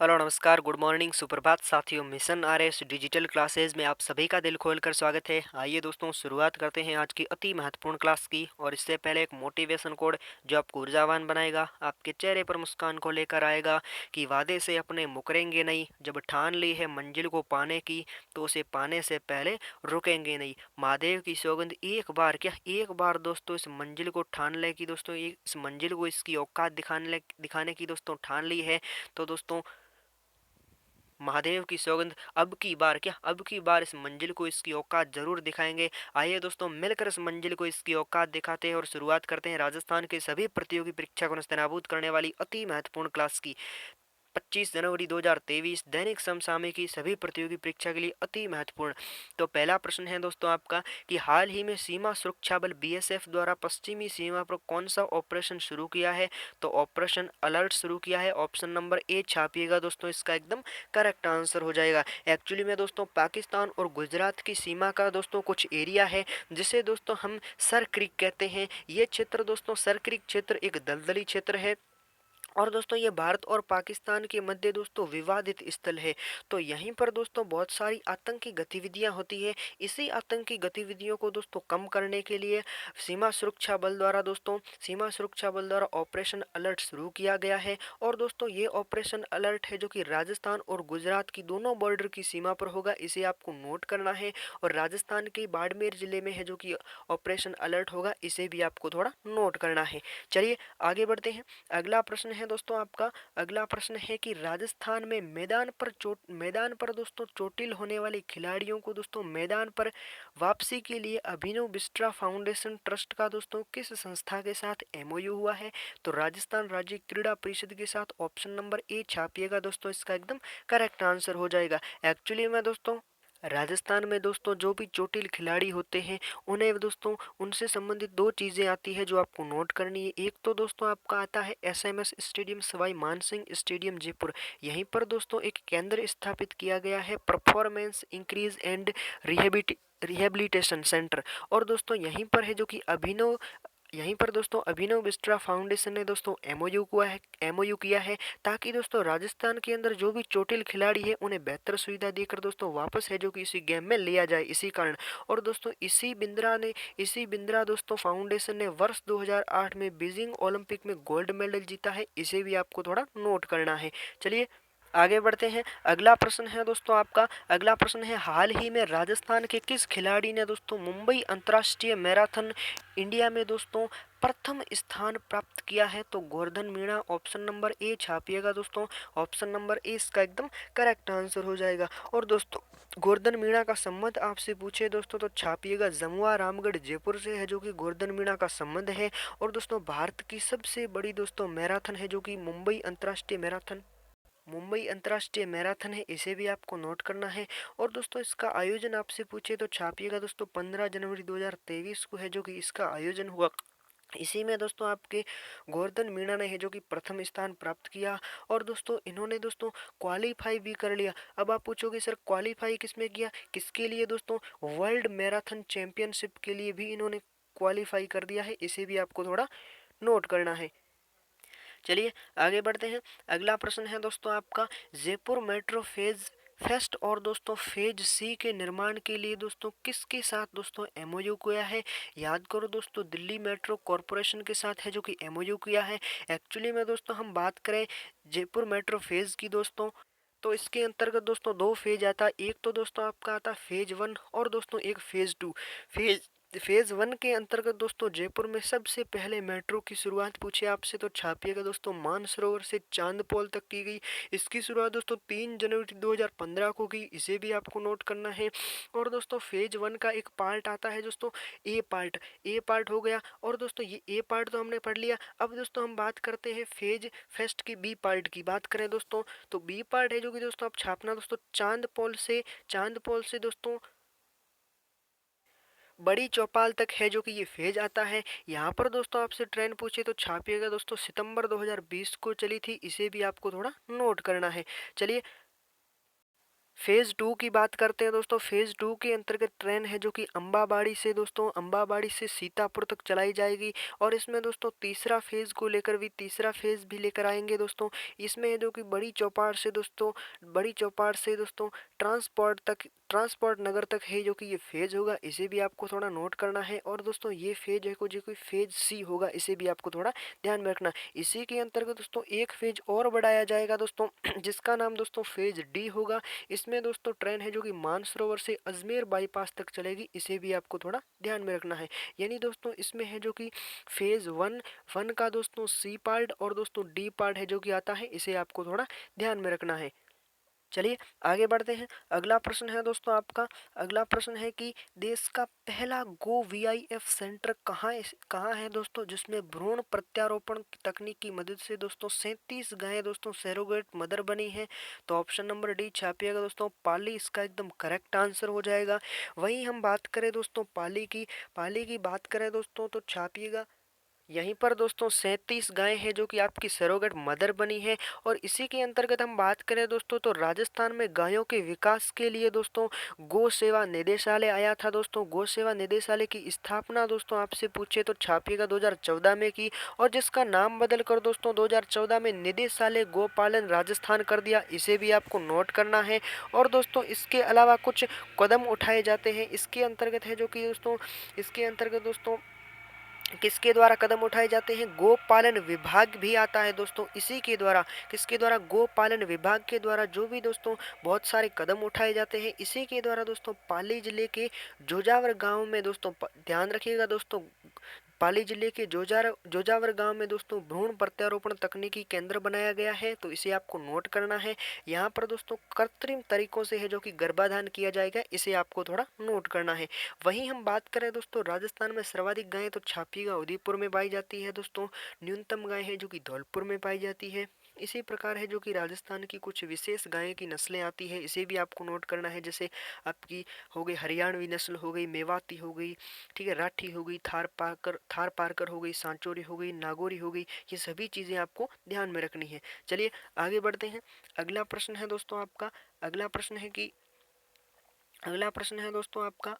Hello नमस्कार good morning सुप्रभात साथियों। मिशन आरएस डिजिटल क्लासेज में आप सभी का दिल खोलकर स्वागत है। आइए दोस्तों शुरुआत करते हैं आज की अति महत्वपूर्ण क्लास की। और इससे पहले एक मोटिवेशन कोड जो आपको ऊर्जावान बनाएगा, आपके चेहरे पर मुस्कान को लेकर आएगा कि वादे से अपने मुकरेंगे नहीं। जब ठान ली है मंजिल को पाने की तो उसे पाने से पहले रुकेंगे नहीं। महादेव की सौगंध एक बार क्या एक बार दोस्तों इस मंजिल को ठान ले कि दोस्तों इस मंजिल को इसकी औकात दिखाने की दोस्तों ठान ली है। तो दोस्तों महादेव की सौगंध अब की बार इस मंजिल को इसकी औकात जरूर दिखाएंगे। आइए दोस्तों मिलकर इस मंजिल को इसकी औकात दिखाते हैं और शुरुआत करते हैं राजस्थान के सभी प्रतियोगी परीक्षा को नस्तनाबूद करने वाली अति महत्वपूर्ण क्लास की। 25 जनवरी 2023 दैनिक समसामयिक की सभी प्रतियोगी परीक्षा के लिए अति महत्वपूर्ण। तो पहला प्रश्न है दोस्तों आपका कि हाल ही में सीमा सुरक्षा बल बीएसएफ द्वारा पश्चिमी सीमा पर कौन सा ऑपरेशन शुरू किया है। तो ऑपरेशन अलर्ट शुरू किया है। ऑप्शन नंबर ए छापिएगा दोस्तों, इसका एकदम करेक्ट आंसर हो जाएगा। एक्चुअली में दोस्तों पाकिस्तान और गुजरात की सीमा का दोस्तों कुछ एरिया है जिसे दोस्तों हम सर क्रीक कहते हैं। ये क्षेत्र दोस्तों सर क्रीक क्षेत्र एक दलदली क्षेत्र है और दोस्तों ये भारत और पाकिस्तान के मध्य दोस्तों विवादित स्थल है। तो यहीं पर दोस्तों बहुत सारी आतंकी गतिविधियां होती है। इसी आतंकी गतिविधियों को दोस्तों कम करने के लिए सीमा सुरक्षा बल द्वारा ऑपरेशन अलर्ट शुरू किया गया है। और दोस्तों ये ऑपरेशन अलर्ट है जो कि राजस्थान और गुजरात की दोनों बॉर्डर की सीमा पर होगा, इसे आपको नोट करना है। और राजस्थान के बाड़मेर जिले में है जो कि ऑपरेशन अलर्ट होगा, इसे भी आपको थोड़ा नोट करना है। चलिए आगे बढ़ते हैं। अगला प्रश्न है दोस्तों आपका, अगला प्रश्न है कि राजस्थान में मैदान पर दोस्तों चोटिल होने वाले खिलाड़ियों को दोस्तों मैदान पर वापसी के लिए अभिनव बिस्ट्रा फाउंडेशन ट्रस्ट का दोस्तों किस संस्था के साथ एमओयू हुआ है। तो राजस्थान राज्य क्रीड़ा परिषद के साथ। ऑप्शन नंबर ए छापिएगा दोस्तों, इसका एकदम करेक्ट आंसर हो जाएगा। एक्चुअली में दोस्तों राजस्थान में दोस्तों जो भी चोटिल खिलाड़ी होते हैं उन्हें दोस्तों उनसे संबंधित दो चीज़ें आती है जो आपको नोट करनी है। एक तो दोस्तों आपका आता है SMS stadium Sawai Mansingh stadium Jaipur. यहीं पर दोस्तों एक केंद्र स्थापित किया गया है performance increase and rehabilitation centre. और दोस्तों यहीं पर दोस्तों अभिनव बिस्ट्रा फाउंडेशन ने दोस्तों एमओयू किया है ताकि दोस्तों राजस्थान के अंदर जो भी चोटिल खिलाड़ी है उन्हें बेहतर सुविधा देकर दोस्तों वापस है जो कि इसी गेम में लिया जाए, इसी कारण। और दोस्तों इसी बिंद्रा दोस्तों फाउंडेशन ने वर्ष 2008 में बीजिंग ओलंपिक में गोल्ड मेडल जीता है, इसे भी आपको थोड़ा नोट करना है। चलिए आगे बढ़ते हैं। अगला प्रश्न है दोस्तों आपका, अगला प्रश्न है हाल ही में राजस्थान के किस खिलाड़ी ने दोस्तों मुंबई अंतर्राष्ट्रीय मैराथन इंडिया में दोस्तों प्रथम स्थान प्राप्त किया है। तो Govardhan Meena. Option number A छापिएगा दोस्तों, ऑप्शन नंबर ए इसका एकदम करेक्ट आंसर हो जाएगा। और दोस्तों गोवर्धन मीणा का संबंध आपसे पूछे दोस्तों तो छापिएगा जमुआ रामगढ़ जयपुर से है जो कि गोवर्धन मीणा का संबंध है। और दोस्तों भारत की सबसे बड़ी दोस्तों मैराथन है जो कि मुंबई अंतर्राष्ट्रीय मैराथन है, इसे भी आपको नोट करना है। और दोस्तों इसका आयोजन आपसे पूछे तो छापिएगा दोस्तों 15 जनवरी 2023 को है जो कि इसका आयोजन हुआ। इसी में दोस्तों आपके गोवर्धन मीणा ने है जो कि प्रथम स्थान प्राप्त किया। और दोस्तों इन्होंने दोस्तों क्वालिफाई भी कर लिया। अब आप पूछोगे सर क्वालिफाई किसमें किया, किसके लिए दोस्तों, वर्ल्ड मैराथन चैंपियनशिप के लिए भी इन्होंने क्वालिफाई कर दिया है, इसे भी आपको थोड़ा नोट करना है। चलिए आगे बढ़ते हैं। अगला प्रश्न है दोस्तों आपका जयपुर मेट्रो फेज फेस्ट और दोस्तों फेज सी के निर्माण के लिए दोस्तों किसके साथ दोस्तों एमओयू किया है। याद करो दोस्तों दिल्ली मेट्रो कॉरपोरेशन के साथ है जो कि एमओयू किया है। एक्चुअली में दोस्तों हम बात करें जयपुर मेट्रो फेज की दोस्तों तो इसके अंतर्गत दोस्तों दो फेज आता है। एक तो दोस्तों आपका आता है फेज वन और दोस्तों एक फेज टू। फेज वन के अंतर्गत दोस्तों जयपुर में सबसे पहले मेट्रो की शुरुआत पूछे आपसे तो छापिएगा दोस्तों मानसरोवर से चांदपोल तक की गई। इसकी शुरुआत दोस्तों 3 जनवरी 2015 को की, इसे भी आपको नोट करना है। और दोस्तों फेज वन का एक पार्ट आता है दोस्तों ए पार्ट हो गया। और दोस्तों ये ए पार्ट तो हमने पढ़ लिया। अब दोस्तों हम बात करते हैं फेज फेस्ट की बी पार्ट की बात करें दोस्तों तो बी पार्ट है जो कि दोस्तों आप छापना दोस्तों चांदपोल से दोस्तों बड़ी चौपाल तक है जो कि ये फेज आता है। यहाँ पर दोस्तों आपसे ट्रेन पूछे तो छापिएगा दोस्तों सितंबर 2020 को चली थी, इसे भी आपको थोड़ा नोट करना है। चलिए फेज़ 2 की बात करते हैं दोस्तों। फेज़ 2 के अंतर्गत ट्रेन है जो कि अम्बाबाड़ी से दोस्तों अम्बाबाड़ी से सीतापुर तक चलाई जाएगी और इसमें दोस्तों तीसरा फेज़ को लेकर भी तीसरा फेज़ भी लेकर आएंगे दोस्तों। इसमें है जो कि बड़ी चौपाड़ से दोस्तों ट्रांसपोर्ट नगर तक है जो कि ये फेज़ होगा, इसे भी आपको थोड़ा नोट करना है। और दोस्तों ये फेज है जो कि फेज सी होगा, इसे भी आपको थोड़ा ध्यान में रखना। इसी के अंतर्गत दोस्तों एक फेज और बढ़ाया जाएगा दोस्तों जिसका नाम दोस्तों फेज डी होगा। इसमें दोस्तों ट्रेन है जो कि मानसरोवर से अजमेर बाईपास तक चलेगी, इसे भी आपको थोड़ा ध्यान में रखना है। यानी दोस्तों इसमें है जो कि फेज वन का दोस्तों सी पार्ट और दोस्तों डी पार्ट है जो कि आता है, इसे आपको थोड़ा ध्यान में रखना है। चलिए आगे बढ़ते हैं। अगला प्रश्न है दोस्तों आपका, अगला प्रश्न है कि देश का पहला गो वीआईएफ सेंटर कहाँ है दोस्तों, जिसमें भ्रूण प्रत्यारोपण तकनीक की मदद से दोस्तों 37 गायें दोस्तों सैरोगेट मदर बनी है। तो ऑप्शन नंबर डी छापिएगा दोस्तों, पाली इसका एकदम करेक्ट आंसर हो जाएगा। वहीं हम बात करें दोस्तों पाली की बात करें दोस्तों तो छापिएगा यहीं पर दोस्तों 37 गायें हैं जो कि आपकी सरोगेट मदर बनी है। और इसी के अंतर्गत हम बात करें दोस्तों तो राजस्थान में गायों के विकास के लिए दोस्तों गौ सेवा निदेशालय आया था दोस्तों। गौ सेवा निदेशालय की स्थापना दोस्तों आपसे पूछे तो छापिएगा 2014 में की, और जिसका नाम बदल कर दोस्तों 2014 में निदेशालय गोपालन राजस्थान कर दिया, इसे भी आपको नोट करना है। और दोस्तों इसके अलावा कुछ कदम उठाए जाते हैं इसके अंतर्गत है जो कि दोस्तों इसके अंतर्गत दोस्तों किसके द्वारा कदम उठाए जाते हैं, गोपालन विभाग भी आता है दोस्तों। इसी के द्वारा किसके द्वारा, गोपालन विभाग के द्वारा जो भी दोस्तों बहुत सारे कदम उठाए जाते हैं, इसी के द्वारा दोस्तों पाली जिले के जोजावर गांव में दोस्तों ध्यान रखिएगा दोस्तों, पाली जिले के जोजावर गांव में दोस्तों भ्रूण प्रत्यारोपण तकनीकी केंद्र बनाया गया है, तो इसे आपको नोट करना है। यहाँ पर दोस्तों कृत्रिम तरीकों से है जो कि गर्भाधान किया जाएगा, इसे आपको थोड़ा नोट करना है। वहीं हम बात करें दोस्तों राजस्थान में सर्वाधिक गायें तो छापिएगा उदयपुर में पाई जाती है दोस्तों। न्यूनतम गाय है जो कि धौलपुर में पाई जाती है। इसी प्रकार है जो कि राजस्थान की कुछ विशेष गायों की नस्लें आती है, इसे भी आपको नोट करना है। जैसे आपकी हो गई हरियाणवी नस्ल, हो गई मेवाती, हो गई ठीक है राठी, हो गई थार पारकर हो गई, सांचोरी हो गई, नागौरी हो गई, ये सभी चीज़ें आपको ध्यान में रखनी है। चलिए आगे बढ़ते हैं। अगला प्रश्न है दोस्तों आपका, अगला प्रश्न है कि अगला प्रश्न है दोस्तों आपका,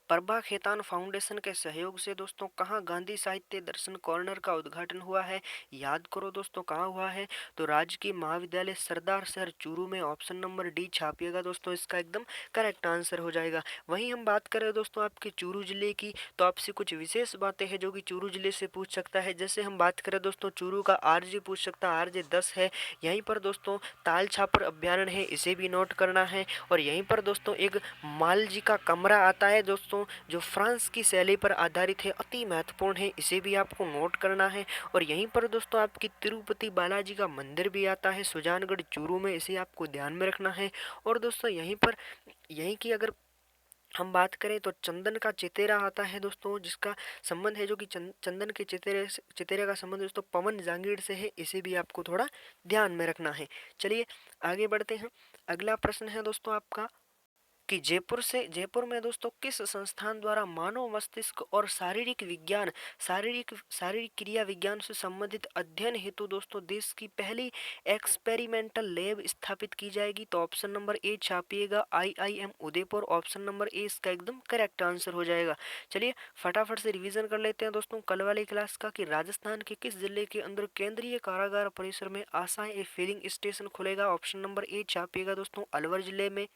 प्रभा खेतान फाउंडेशन के सहयोग से दोस्तों कहाँ गांधी साहित्य दर्शन कॉर्नर का उद्घाटन हुआ है। याद करो दोस्तों कहाँ हुआ है, तो राजकीय महाविद्यालय सरदार शहर चूरू में। ऑप्शन नंबर डी छापिएगा दोस्तों, इसका एकदम करेक्ट आंसर हो जाएगा। वहीं हम बात करें दोस्तों आपके चूरू जिले की, तो आपसे कुछ विशेष बातें हैं जो कि चूरू जिले से पूछ सकता है। जैसे हम बात करें दोस्तों चूरू का आरजे पूछ सकता है, आरजे 10 है। यहीं पर दोस्तों ताल छापर अभ्यारण्य है, इसे भी नोट करना है। और यहीं पर दोस्तों एक मालजी का कमरा आता है दोस्तों, जो फ्रांस की शैली पर आधारित है, अति महत्वपूर्ण है, इसे भी आपको नोट करना है। और यहीं पर दोस्तों आपकी तिरुपति बालाजी का मंदिर भी आता है सुजानगढ़ चूरू में, इसे आपको ध्यान में रखना है। और दोस्तों यहीं की अगर हम बात करें तो चंदन का चितेरा आता है दोस्तों, जिसका संबंध है जो कि चंदन के चितेरे का संबंध दोस्तों पवन जांगीर से है, इसे भी आपको थोड़ा ध्यान में रखना है। चलिए आगे बढ़ते हैं। अगला प्रश्न है दोस्तों आपका कि जयपुर में दोस्तों किस संस्थान द्वारा मानव मस्तिष्क और शारीरिक क्रिया विज्ञान से संबंधित अध्ययन हेतु दोस्तों देश की पहली एक्सपेरिमेंटल लैब स्थापित की जाएगी। तो ऑप्शन नंबर ए छापिएगा IIM Udaipur, option number A इसका एकदम करेक्ट आंसर हो जाएगा। चलिए फटाफट से रिवीजन कर लेते हैं दोस्तों कल वाली क्लास का, कि राजस्थान के किस जिले के अंदर केंद्रीय कारागार परिसर में आशा ए फिलिंग स्टेशन खुलेगा। ऑप्शन नंबर ए छापिएगा दोस्तों अलवर जिले में।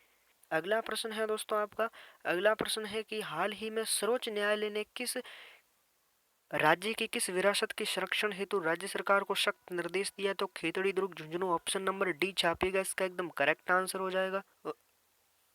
अगला प्रश्न है दोस्तों आपका, अगला प्रश्न है कि हाल ही में सर्वोच्च न्यायालय ने किस राज्य की किस विरासत के संरक्षण हेतु राज्य सरकार को सख्त निर्देश दिया। तो खेतड़ी दुर्ग झुंझुनू, ऑप्शन नंबर डी छापिएगा, इसका एकदम करेक्ट आंसर हो जाएगा।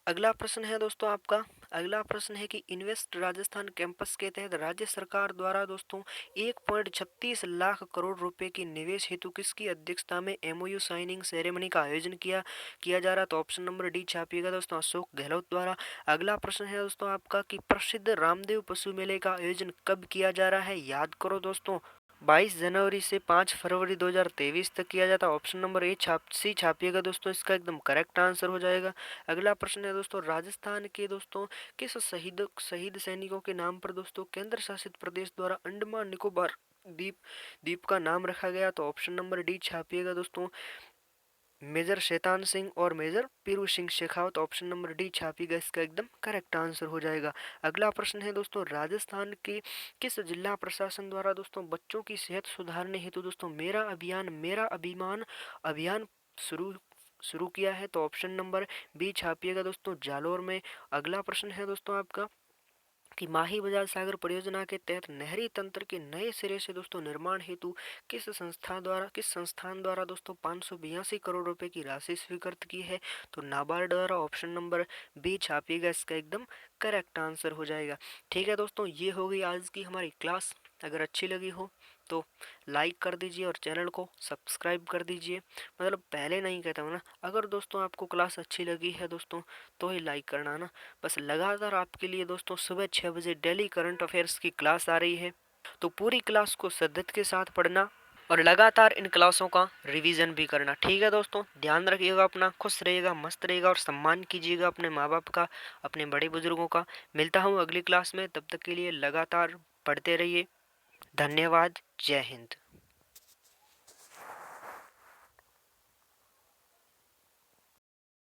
अगला प्रश्न है दोस्तों आपका, अगला प्रश्न है कि इन्वेस्ट राजस्थान कैंपस के तहत राज्य सरकार द्वारा दोस्तों 1.36 लाख करोड़ रुपए की निवेश हेतु किसकी अध्यक्षता में एमओयू साइनिंग सेरेमनी का आयोजन किया जा रहा। तो ऑप्शन नंबर डी छापिएगा दोस्तों अशोक गहलोत द्वारा। अगला प्रश्न है दोस्तों आपका कि प्रसिद्ध रामदेव पशु मेले का आयोजन कब किया जा रहा है। याद करो दोस्तों 22 जनवरी से 5 फरवरी 2023 तक किया जाता है। ऑप्शन नंबर ए सी छापिएगा दोस्तों, इसका एकदम करेक्ट आंसर हो जाएगा। अगला प्रश्न है दोस्तों राजस्थान के दोस्तों किस शहीद सैनिकों के नाम पर दोस्तों केंद्र शासित प्रदेश द्वारा अंडमान निकोबार द्वीप द्वीप का नाम रखा गया। तो ऑप्शन नंबर डी छापिएगा दोस्तों मेजर शैतान सिंह और major Piru Singh Shekhawat. Option number D छापिएगा, इसका एकदम करेक्ट आंसर हो जाएगा। अगला प्रश्न है दोस्तों, राजस्थान के किस जिला प्रशासन द्वारा दोस्तों बच्चों की सेहत सुधारने हेतु दोस्तों मेरा अभियान मेरा अभिमान अभियान शुरू शुरू किया है? तो ऑप्शन नंबर बी छापिएगा दोस्तों, जालोर में। अगला प्रश्न है दोस्तों आपका कि माही बजाज सागर परियोजना के तहत नहरी तंत्र के नए सिरे से दोस्तों निर्माण हेतु किस संस्थान द्वारा दोस्तों 582 करोड़ रुपए की राशि स्वीकृत की है? तो नाबार्ड द्वारा। ऑप्शन नंबर बी छापिएगा, इसका एकदम करेक्ट आंसर हो जाएगा। ठीक है दोस्तों, ये हो गई आज की हमारी क्लास। अगर अच्छी लगी हो तो लाइक कर दीजिए और चैनल को सब्सक्राइब कर दीजिए। मतलब पहले नहीं कहता हूँ ना, अगर दोस्तों आपको क्लास अच्छी लगी है दोस्तों तो ही लाइक करना ना। बस लगातार आपके लिए दोस्तों सुबह 6 बजे डेली करंट अफेयर्स की क्लास आ रही है, तो पूरी क्लास को शिद्दत के साथ पढ़ना और लगातार इन क्लासों का रिवीजन भी करना। ठीक है दोस्तों, ध्यान रखिएगा अपना, खुश रहिएगा, मस्त रहिएगा और सम्मान कीजिएगा अपने माँ बाप का, अपने बड़े बुजुर्गों का। मिलता हूँ अगली क्लास में, तब तक के लिए लगातार पढ़ते रहिए। धन्यवाद। जय हिंद।